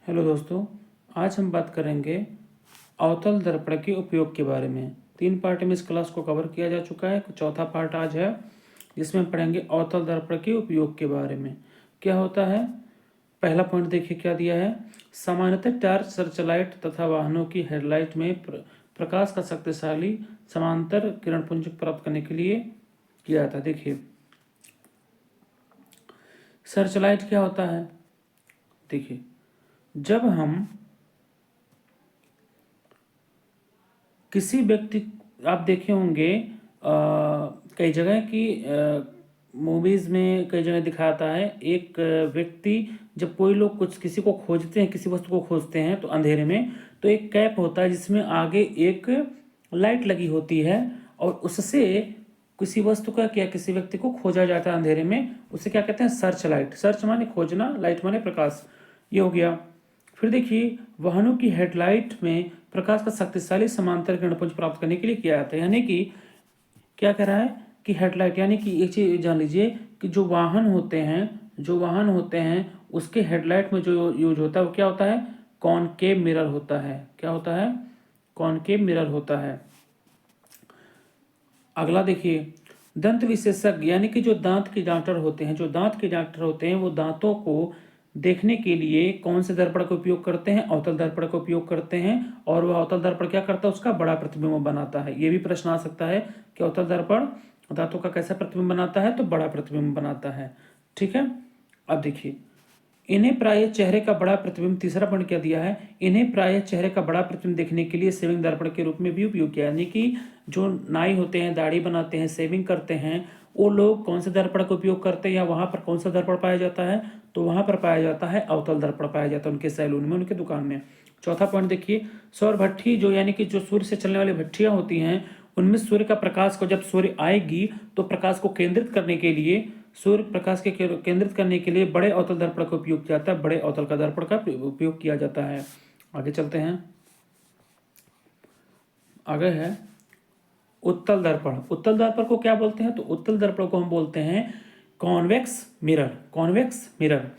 Hello दोस्तों, आज हम बात करेंगे अवतल दर्पण के उपयोग के बारे में। 3 पार्ट में इस क्लास को कवर किया जा चुका है। चौथा पार्ट आज है जिसमें पढ़ेंगे अवतल दर्पण के उपयोग के बारे में। क्या होता है? पहला पॉइंट देखिए क्या दिया है। सामान्यतः टार्च, सर्चलाइट तथा वाहनों की हेडलाइट में प्रकाश का शक्तिशाली समांतर किरणपुंज प्राप्त करने के लिए किया जाता है। देखिए सर्चलाइट क्या होता है। देखिए जब हम किसी व्यक्ति, आप देखे होंगे कई जगह की मूवीज में कई जगह दिखाता है, एक व्यक्ति जब कोई लोग कुछ किसी को खोजते हैं, किसी वस्तु को खोजते हैं तो अंधेरे में, तो एक कैप होता है जिसमें आगे एक लाइट लगी होती है और उससे किसी वस्तु का क्या किसी व्यक्ति को खोजा जाता है अंधेरे में। उसे क्या कहते हैं? Search light. सर्च माने खोजना, लाइट माने प्रकाश। ये हो गया। फिर देखिए वाहनों की हेडलाइट में प्रकाश का शक्तिशाली समांतर किरणपुंज प्राप्त करने के लिए किया जाता है। यानी कि क्या कह रहा है कि हेडलाइट, यानी कि एक चीज जान लीजिए कि जो वाहन होते हैं उसके हेडलाइट में जो यूज होता है वो क्या होता है? कॉनकेव मिरर होता है। क्या होता है? कॉनकेव मिरर होता है। अगला देखिए, दंत विशेषज्ञ यानी कि जो दांत के डॉक्टर होते हैं वो दांतों को देखने के लिए कौन से दर्पण का उपयोग करते हैं? अवतल दर्पण का उपयोग करते हैं। और वह अवतल दर्पण क्या करता है? उसका बड़ा प्रतिबिंब बनाता है। ये भी प्रश्न आ सकता है कि अवतल दर्पण दांतों का कैसा प्रतिबिंब बनाता है? तो बड़ा प्रतिबिंब बनाता है। ठीक है। अब देखिए इन्हें प्राय चेहरे का बड़ा प्रतिबिंब, तीसरा पॉइंट क्या दिया है, इन्हें प्राय चेहरे का बड़ा प्रतिबिंब देखने के लिए सेविंग दर्पण के रूप में भी उपयोग किया। यानी कि जो नाई होते हैं, दाढ़ी बनाते हैं, सेविंग करते हैं, वो लोग कौन से दर्पण का उपयोग करते हैं या वहां पर कौन सा दर्पण पाया जाता है? तो वहां पर पाया जाता है अवतल दर्पण पाया जाता है उनके सैलून में, उनके दुकान में। चौथा पॉइंट देखिए, सौर भट्ठी, जो यानी कि जो सूर्य से चलने वाली भट्टियां होती हैं, उनमें सूर्य का प्रकाश को, जब सूर्य आएगी तो प्रकाश को केंद्रित करने के लिए, सूर्य प्रकाश के केंद्रित करने के लिए बड़े अवतल दर्पण का उपयोग किया जाता है। बड़े अवतल का दर्पण का उपयोग किया जाता है। आगे चलते हैं। आगे है उत्तल दर्पण। उत्तल दर्पण को क्या बोलते हैं? तो उत्तल दर्पण को हम बोलते हैं कॉन्वेक्स मिरर। कॉन्वेक्स मिरर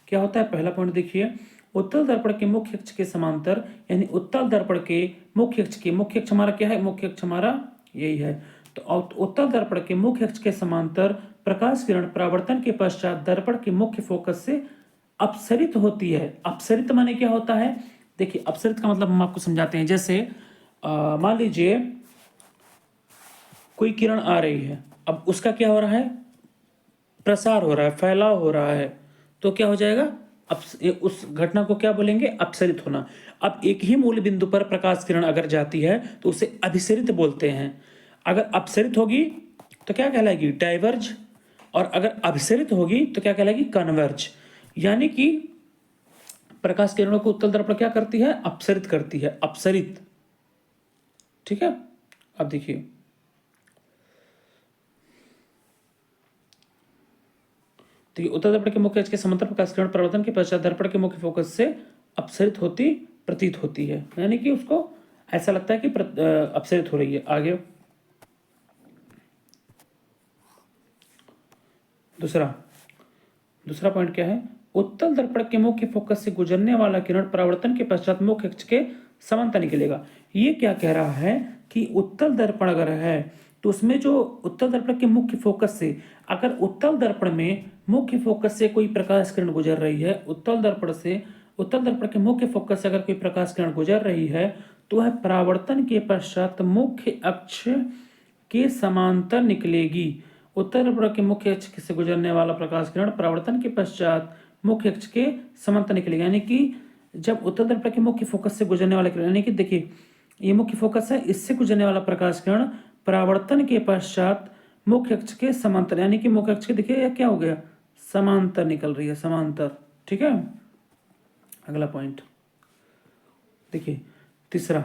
क्या होता है? पहला पॉइंट देखिए, उत्तल दर्पण के मुख्य अक्ष के समांतर, यानी उत्तल दर्पण के मुख्य अक्ष हमारा क्या है? मुख्य अक्ष हमारा यही है। तो उत्तल दर्पण के मुख्य अक्ष के समांतर प्रकाश किरण परावर्तन के पश्चात दर्पण के मुख्य फोकस से अपसरित होती है। अपसरित माने क्या होता है? देखिए अपसरित का मतलब हम आपको समझाते हैं। जैसे मान लीजिए कोई किरण आ रही है, अब उसका क्या हो रहा है? प्रसार हो रहा है, फैलाव हो रहा है। तो क्या हो जाएगा? अब उस घटना को क्या बोलेंगे? अपसरित होना। अब एक ही मूल बिंदु पर प्रकाश किरण अगर जाती है तो उसे अभिसरित बोलते हैं। अगर अपसरित होगी तो क्या कहलाएगी? डाइवर्ज। और अगर अभिसरित होगी तो क्या कहलाएगी? कन्वर्ज। यानी कि प्रकाश किरणों को उत्तल दर्पण क्या करती है? अपसरित करती है, अपसरित। ठीक है। अब देखिए तो ये उत्तल दर्पण के मुख्य अक्ष के समांतर प्रकाश किरण परिवर्तन के पश्चात दर्पण के मुख्य फोकस से अपसरित होती प्रतीत होती है। यानी कि उसको ऐसा लगता है कि अपसरित हो रही है। आगे दूसरा पॉइंट क्या है? उत्तल दर्पण के मुख्य फोकस से गुजरने वाला किरण परावर्तन के पश्चात मुख्य अक्ष के समांतर निकलेगा। ये क्या कह रहा है कि उत्तल दर्पण अगर है तो उसमें जो उत्तल दर्पण के मुख्य फोकस से, अगर उत्तल दर्पण में मुख्य फोकस से कोई प्रकाश किरण गुजर रही है, उत्तल दर्पण के मुख्य फोकस से अगर कोई प्रकाश किरण गुजर रही है तो वह परावर्तन के पश्चात मुख्य अक्ष के समांतर निकलेगी। उत्तल दर्पण के मुख्य अक्ष से गुजरने वाला प्रकाश किरण परावर्तन के पश्चात मुख्य अक्ष के समांतर निकलेगा। यानी कि जब उत्तल दर्पण के मुख्य फोकस से गुजरने वाला किरण, यानी कि देखिए ये मुख्य फोकस है, इससे गुजरने वाला प्रकाश किरण परावर्तन के पश्चात मुख्य अक्ष के समांतर, यानी कि मुख्य अक्ष के, देखिए यह क्या हो गया? समांतर निकल रही है, समांतर। ठीक है। अगला पॉइंट देखिए तीसरा,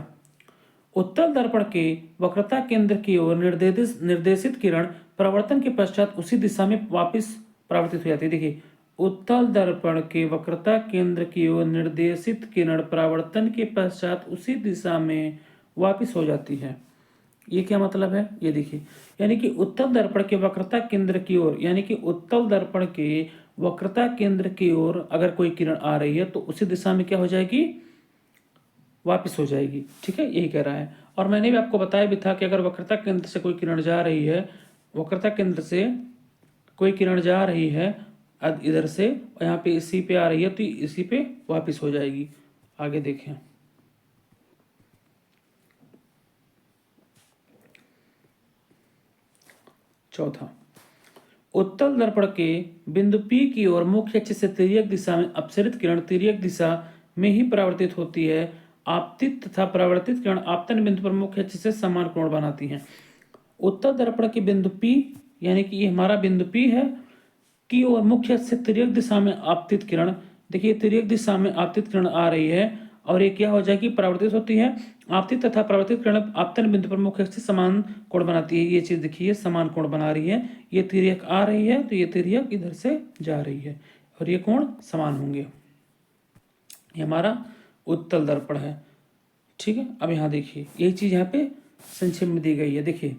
उत्तल दर्पण के वक्रता केंद्र की ओर निर्देशित किरण परावर्तन के पश्चात उसी दिशा में वापस परावर्तित हो जाती है। देखिए उत्तल दर्पण के वक्रता केंद्र की ओर निर्देशित किरण परावर्तन के पश्चात उसी दिशा में वापस हो जाती है। ये क्या मतलब है? ये देखिए, यानी कि उत्तल दर्पण के वक्रता केंद्र की ओर, यानी कि उत्तल दर्पण के वक्रता केंद्र की ओर अगर कोई किरण आ रही है तो उसी दिशा में क्या हो जाएगी, वापस हो जाएगी। ठीक है, यही कह रहा है। और मैंने भी आपको बताया भी था कि अगर वक्रता केंद्र से कोई किरण जा रही है, वक्रता केंद्र से कोई किरण जा रही है इधर से, और यहाँ पे इसी पे आ रही है तो इसी पे वापस हो जाएगी। आगे देखें, चौथा, उत्तल दर्पण के बिंदु P की ओर मुख्य अक्ष से तिर्यक दिशा में अपसरित किरण तिर्यक दिशा में ही परावर्तित होती है। आपतित तथा परावर्तित किरण आपतन बिंदु पर मुख्य अक्ष से समान कोण बनाती हैं। उत्तल दर्पण के बिंदु P, यानी कि ये हमारा बिंदु P है, की ओर मुख्य अक्ष से तिर्यक दिशा में आपतित किरण, देखिए तिर्यक दिशा में आपतित किरण आ रही है और ये क्या हो जाएगी, परावर्तित होती है। आपतित तथा परावर्तित किरण आपतन बिंदु पर मुख्य अक्ष से समान कोण बनाती है। ये चीज देखिए समान कोण बना रही है। ये तिर्यक आ रही है तो ये तिर्यक इधर से जा रही है और ये कोण समान होंगे। ये हमारा उत्तल दर्पण है। ठीक है, अब यहाँ देखिए यही चीज यहाँ पे संक्षेप में दी गई है। देखिए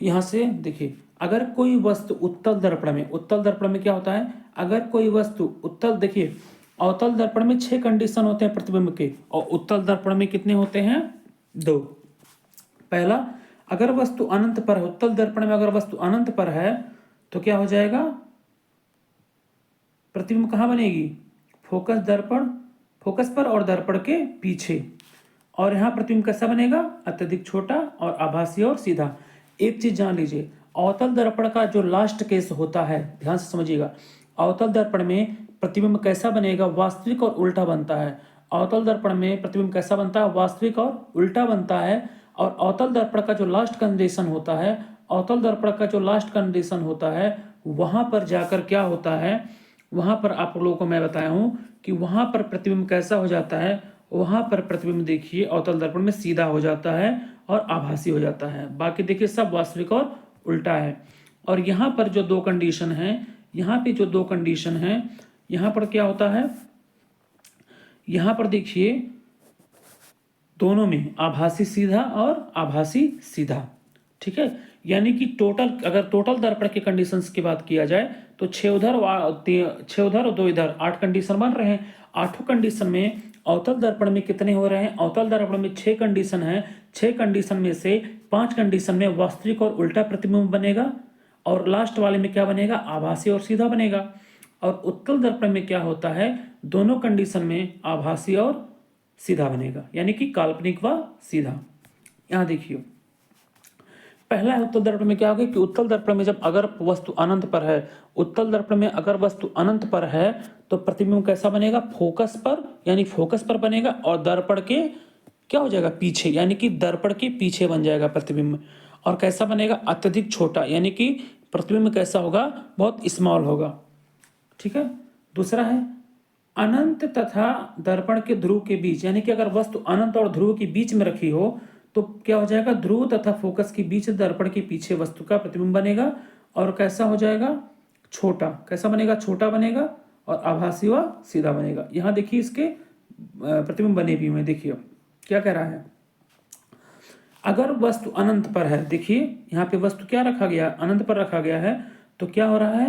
यहाँ से देखिए, अगर कोई वस्तु उत्तल दर्पण में क्या होता है, अगर कोई वस्तु उत्तल, देखिए अवतल दर्पण में 6 कंडीशन होते हैं प्रतिबिंब के और उत्तल दर्पण में कितने होते हैं, 2। पहला, अगर वस्तु अनंत पर है, उत्तल दर्पण में अगर वस्तु अनंत पर है तो क्या हो जाएगा, प्रतिबिंब कहाँ बनेगी, फोकस पर और दर्पण के पीछे। और यहाँ प्रतिबिंब कैसा बनेगा, अत्यधिक छोटा और आभासी और सीधा। एक चीज जान लीजिए, अवतल दर्पण का जो लास्ट केस होता है, ध्यान से समझिएगा, अवतल दर्पण में प्रतिबिंब कैसा बनेगा, वास्तविक और उल्टा बनता है। अवतल दर्पण में प्रतिबिंब कैसा बनता है, वास्तविक और उल्टा बनता है। और अवतल दर्पण का जो लास्ट कंडीशन होता है, अवतल दर्पण का जो लास्ट कंडीशन होता है, वहां पर जाकर क्या होता है, वहां पर आप लोगों को मैं बताया हूं कि वहां पर प्रतिबिंब कैसा हो जाता है, वहां पर प्रतिबिंब देखिए अवतल दर्पण में सीधा हो जाता है और आभासी हो जाता है। बाकी देखिए सब वास्तविक और उल्टा है। और यहाँ पर जो 2 कंडीशन है, यहाँ पे जो 2 कंडीशन है, यहाँ पर क्या होता है, यहाँ पर देखिए दोनों में आभासी सीधा और आभासी सीधा। ठीक है, यानी कि टोटल, अगर टोटल दर्पण के कंडीशंस की बात किया जाए तो 6 उधर और 2 इधर, 8 कंडीशन बन रहे हैं। 8 कंडीशन में अवतल दर्पण में कितने हो रहे हैं, अवतल दर्पण में 6 कंडीशन है। 6 कंडीशन में से 5 कंडीशन में वास्तविक और उल्टा प्रतिबिंब बनेगा और लास्ट वाले में क्या बनेगा, आभासी और सीधा बनेगा। और उत्तल दर्पण में क्या होता है, दोनों कंडीशन में आभासी और सीधा बनेगा, यानी कि काल्पनिक व सीधा। यहां देखिए पहला है उत्तल दर्पण में क्या होगा कि उत्तल दर्पण में जब अगर वस्तु अनंत पर है, उत्तल दर्पण में अगर वस्तु अनंत पर है तो प्रतिबिंब कैसा बनेगा, फोकस पर, यानी फोकस पर बनेगा और दर्पण के क्या हो जाएगा, पीछे, यानी कि दर्पण के पीछे बन जाएगा प्रतिबिंब। और कैसा बनेगा, अत्यधिक छोटा, यानी कि प्रतिबिंब कैसा होगा, बहुत स्मॉल होगा। ठीक है, दूसरा है अनंत तथा दर्पण के ध्रुव के बीच, यानी कि अगर वस्तु अनंत और ध्रुव के बीच में रखी हो तो क्या हो जाएगा, ध्रुव तथा फोकस के बीच दर्पण के पीछे वस्तु का प्रतिबिंब बनेगा और कैसा हो जाएगा, छोटा। कैसा बनेगा, छोटा बनेगा और आभासी व सीधा बनेगा। यहां देखिए इसके प्रतिबिंब बने भी हुए, देखिए क्या कह रहा है, अगर वस्तु अनंत पर है, देखिए यहाँ पे वस्तु क्या रखा गया, अनंत पर रखा गया है, तो क्या हो रहा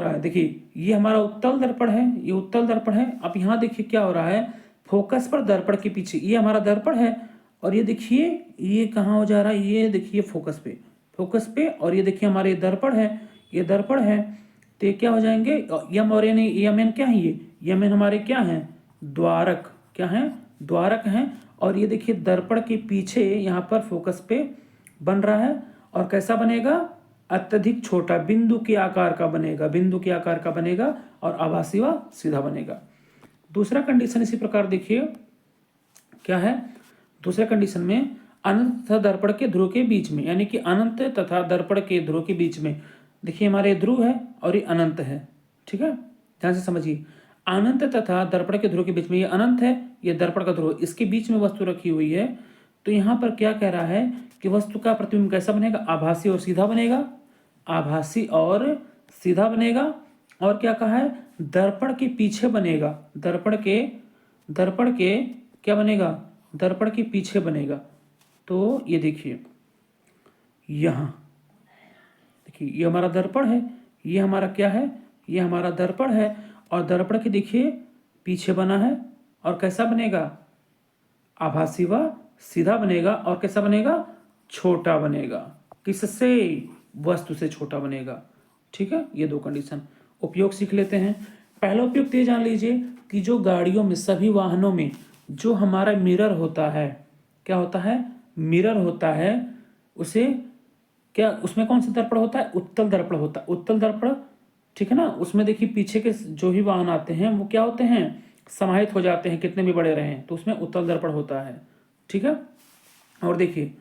है, देखिए ये हमारा उत्तल दर्पण है, ये उत्तल दर्पण है। अब यहाँ देखिए क्या हो रहा है, फोकस पर दर्पण के पीछे ये हमारा दर्पण है और ये देखिए ये कहाँ हो जा रहा है, ये देखिए फोकस पे और ये देखिए हमारे दर्पण है, ये दर्पण है। तो ये क्या हो जाएंगे, यम और यम एन क्या है, ये यम एन हमारे क्या है, द्वारक, क्या है, द्वारक हैं। और ये देखिए दर्पण के पीछे यहाँ पर फोकस पे बन रहा है और कैसा बनेगा, अत्यधिक छोटा, बिंदु के आकार का बनेगा और आभासी व सीधा बनेगा। दूसरा कंडीशन इसी प्रकार देखिए क्या है, दूसरे कंडीशन में अनंत तथा दर्पण के ध्रुव के बीच में, यानी कि अनंत तथा दर्पण के ध्रुव के बीच में, देखिए हमारे ध्रुव है और ये अनंत है। ठीक है, ध्यान से समझिए, अनंत तथा दर्पण के ध्रुव के बीच में, ये अनंत है, ये दर्पण का ध्रुव, इसके बीच में वस्तु रखी हुई है। तो यहाँ पर क्या कह रहा है कि वस्तु का प्रतिबिंब कैसा बनेगा, आभासी और सीधा बनेगा, आभासी और सीधा बनेगा। और क्या कहा है, दर्पण के पीछे बनेगा, दर्पण के क्या बनेगा, दर्पण के पीछे बनेगा। तो ये देखिए यहाँ देखिए ये हमारा दर्पण है, ये हमारा क्या है, ये हमारा दर्पण है। और दर्पण के देखिए पीछे बना है और कैसा बनेगा, आभासी व सीधा बनेगा। और कैसा बनेगा, छोटा बनेगा। किससे, वस्तु से छोटा बनेगा। ठीक है, ये दो कंडीशन। उपयोग सीख लेते हैं। पहला उपयोग तो ये जान लीजिए कि जो गाड़ियों में, सभी वाहनों में जो हमारा मिरर होता है, क्या होता है, मिरर होता है, उसे क्या, उसमें कौन सा दर्पण होता है, उत्तल दर्पण होता है। उत्तल दर्पण, ठीक है ना। उसमें देखिए पीछे के जो भी वाहन आते हैं वो क्या होते हैं, समाहित हो जाते हैं, कितने भी बड़े रहें, तो उसमें उत्तल दर्पण होता है। ठीक है। और देखिए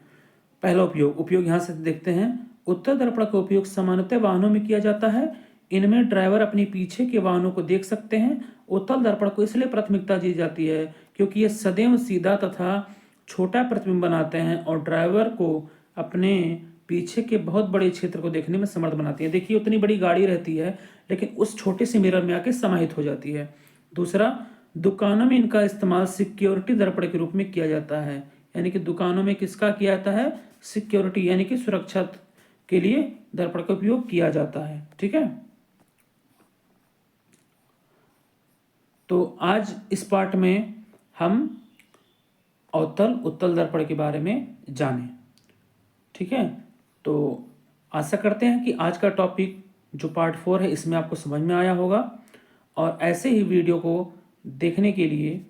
पहला उपयोग यहाँ से देखते हैं। उत्तल दर्पण का उपयोग सामान्यतः वाहनों में किया जाता है। इनमें ड्राइवर अपने पीछे के वाहनों को देख सकते हैं। उत्तल दर्पण को इसलिए प्राथमिकता दी जाती है क्योंकि ये सदैव सीधा तथा छोटा प्रतिबिंब बनाते हैं और ड्राइवर को अपने पीछे के बहुत बड़े क्षेत्र को देखने में समर्थ बनाती है। देखिए उतनी बड़ी गाड़ी रहती है लेकिन उस छोटे से मिरर में आके समाहित हो जाती है। दूसरा, दुकानों में इनका इस्तेमाल सिक्योरिटी दर्पण के रूप में किया जाता है। यानी कि दुकानों में किसका किया जाता है, सिक्योरिटी यानी कि सुरक्षा के लिए दर्पण का उपयोग किया जाता है। ठीक है। तो आज इस पार्ट में हम अवतल उत्तल दर्पण के बारे में जाने। ठीक है। तो आशा करते हैं कि आज का टॉपिक जो पार्ट 4 है इसमें आपको समझ में आया होगा। और ऐसे ही वीडियो को देखने के लिए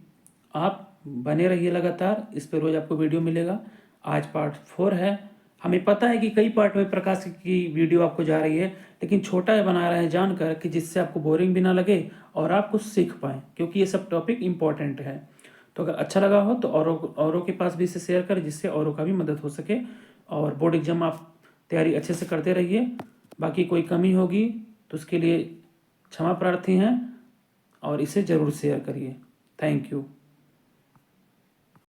आप बने रहिए लगातार, इस पर रोज आपको वीडियो मिलेगा। आज पार्ट 4 है। हमें पता है कि कई पार्ट में प्रकाश की वीडियो आपको जा रही है, लेकिन छोटा बना रहे हैं जानकर कि जिससे आपको बोरिंग भी ना लगे और आप कुछ सीख पाएँ, क्योंकि ये सब टॉपिक इम्पॉर्टेंट है। तो अगर अच्छा लगा हो तो औरों के पास भी इसे शेयर करें, जिससे औरों का भी मदद हो सके। और बोर्ड एग्जाम आप तैयारी अच्छे से करते रहिए। बाकी कोई कमी होगी तो उसके लिए क्षमा प्रार्थी हैं और इसे ज़रूर शेयर करिए। Thank you.